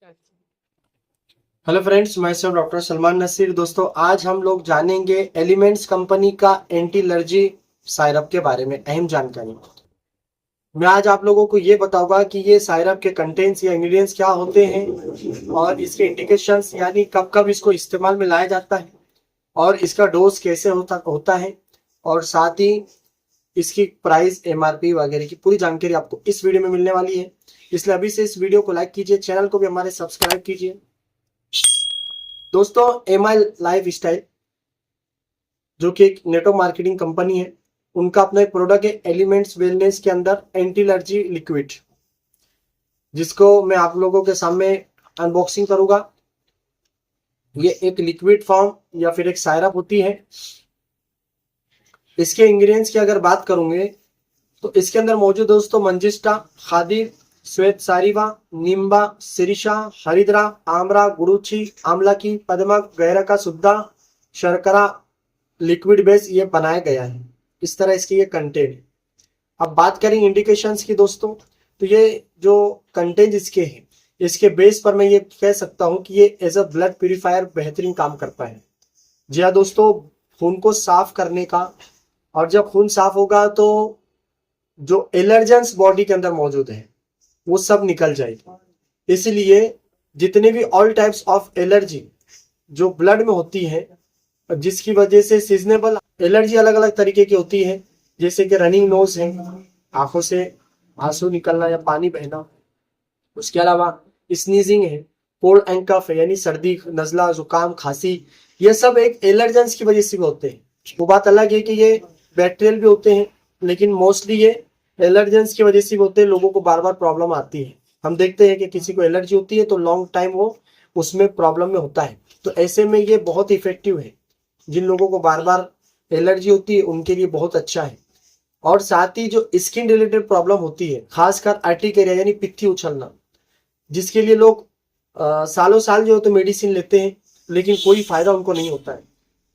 Hello friends, मैं सब doctor Salman Naseer. दोस्तों, आज हम लोग जानेंगे एलिमेंट्स कंपनी का एंटी एलर्जी सायरप के बारे में अहम जानकारी। मैं आज आप लोगों को ये बताऊंगा कि ये सायरप के कंटेंट्स या इंग्रेडिएंट्स क्या होते हैं और इसके इंडिकेशंस यानी कब कब इसको इस्तेमाल में लाया जाता है और इसका डोज कैसे होता है और साथ ही इसकी प्राइस, एमआरपी वगैरह की पूरी जानकारी आपको इस वीडियो में मिलने वाली है। इसलिए अभी से इस वीडियो को लाइक कीजिए, चैनल को भी हमारे सब्सक्राइब कीजिए। दोस्तों, एमआई लाइफ स्टाइल जो कि एक नेटवर्क मार्केटिंग कंपनी है, उनका अपना एक प्रोडक्ट है एलिमेंट्स वेलनेस के अंदर एंटी एलर्जी लिक्विड, जिसको मैं आप लोगों के सामने अनबॉक्सिंग करूंगा। ये एक लिक्विड फॉर्म या फिर एक सायरप होती है। इसके इंग्रेडिएंट्स की अगर बात करूंगे तो इसके अंदर मौजूद दोस्तों मंजिष्टा, खादिर, श्वेत सारिवा, निम्बा, सिरिशा, हरिद्रा, आमरा, गुरुची, आमलाकी, पदमक, गैरका, सुद्धा, शर्करा, लिक्विड बेस ये बनाया गया है। इस तरह इसकी ये कंटेंट है। अब बात करें इंडिकेशंस की दोस्तों, तो ये जो कंटेंट इसके हैं, इसके बेस पर मैं ये कह सकता हूं कि ये एज अ ब्लड प्यूरिफायर बेहतरीन काम करता है। जी हाँ दोस्तों, खून को साफ करने का, और जब खून साफ होगा तो जो एलर्जेंस बॉडी के अंदर मौजूद है वो सब निकल जाएगी। इसलिए जितने भी ऑल टाइप्स ऑफ एलर्जी जो ब्लड में होती है, जिसकी वजह से सीजनेबल एलर्जी अलग अलग तरीके की होती है, जैसे कि रनिंग नोज है, आंखों से आंसू निकलना या पानी बहना, उसके अलावा स्नीजिंग है, कोल्ड एंड कफ है यानी सर्दी, नजला, जुकाम, खांसी, ये सब एक एलर्जेंस की वजह से भी होते हैं। वो बात अलग है कि ये बैक्टीरियल भी होते हैं, लेकिन मोस्टली ये एलर्जेंस की वजह से भी होते हैं। लोगों को बार बार प्रॉब्लम आती है। हम देखते हैं कि किसी को एलर्जी होती है तो लॉन्ग टाइम वो उसमें प्रॉब्लम में होता है। तो ऐसे में ये बहुत इफेक्टिव है। जिन लोगों को बार बार एलर्जी होती है उनके लिए बहुत अच्छा है। और साथ ही जो स्किन रिलेटेड प्रॉब्लम होती है, खासकर अर्टिकेरिया यानी पित्ती उछलना, जिसके लिए लोग सालों साल जो है तो मेडिसिन लेते हैं, लेकिन कोई फायदा उनको नहीं होता है,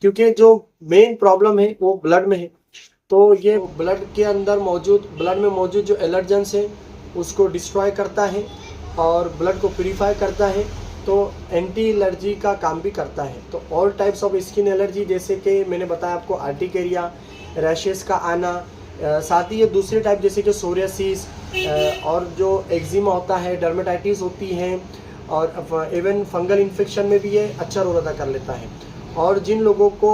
क्योंकि जो मेन प्रॉब्लम है वो ब्लड में है। तो ये ब्लड में मौजूद जो एलर्जेंस है उसको डिस्ट्रॉय करता है और ब्लड को प्यूरिफाई करता है। तो एंटी एलर्जी का काम भी करता है। तो all types of skin allergy, जैसे कि मैंने बताया आपको, आर्टिकेरिया, रैशेस का आना, साथ ही ये दूसरे टाइप जैसे कि सोरियासिस और जो एक्जिमा होता है, डर्मेटाइटिस होती है, और इवन फंगल इन्फेक्शन में भी ये अच्छा रोल अदा कर लेता है। और जिन लोगों को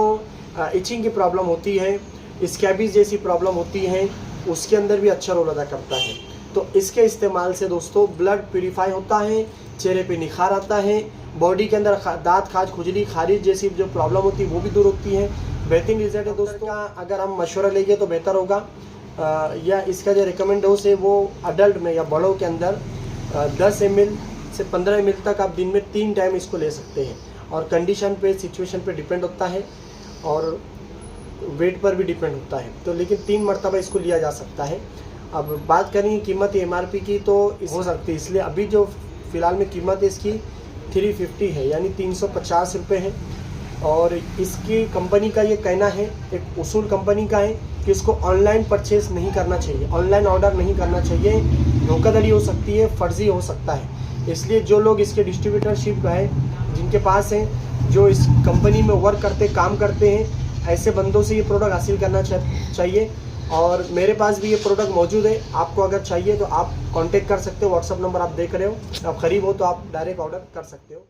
इचिंग की प्रॉब्लम होती है, स्कैबीज जैसी प्रॉब्लम होती है, उसके अंदर भी अच्छा रोल अदा करता है। तो इसके इस्तेमाल से दोस्तों ब्लड प्यूरिफाई होता है, चेहरे पे निखार आता है, बॉडी के अंदर दांत, खाज, खुजली, खारिज जैसी जो प्रॉब्लम होती है वो भी दूर होती है। बेहतरीन रिजल्ट है दोस्तों। अगर हम मशवरा लेंगे तो बेहतर होगा, या इसका जो रिकमेंड डोज है वो अडल्ट में या बड़ों के अंदर 10 ml से 15 ml तक आप दिन में 3 टाइम इसको ले सकते हैं। और कंडीशन पे, सिचुएशन पे डिपेंड होता है और वेट पर भी डिपेंड होता है। तो लेकिन 3 मरतबा इसको लिया जा सकता है। अब बात करें कीमत एमआरपी की तो हो सकती है, इसलिए अभी जो फिलहाल में कीमत है इसकी 350 है, यानी 350 रुपये है। और इसकी कंपनी का ये कहना है, एक उसूल कंपनी का है, कि इसको ऑनलाइन परचेस नहीं करना चाहिए, ऑनलाइन ऑर्डर नहीं करना चाहिए। धोखाधड़ी हो सकती है, फर्जी हो सकता है। इसलिए जो लोग इसके डिस्ट्रीब्यूटरशिप है, जिनके पास हैं, जो इस कंपनी में वर्क करते, काम करते हैं, ऐसे बंदों से ये प्रोडक्ट हासिल करना चाहिए। और मेरे पास भी ये प्रोडक्ट मौजूद है। आपको अगर चाहिए तो आप कांटेक्ट कर सकते हो। व्हाट्सअप नंबर आप देख रहे हो। आप करीब हो तो आप डायरेक्ट ऑर्डर कर सकते हो।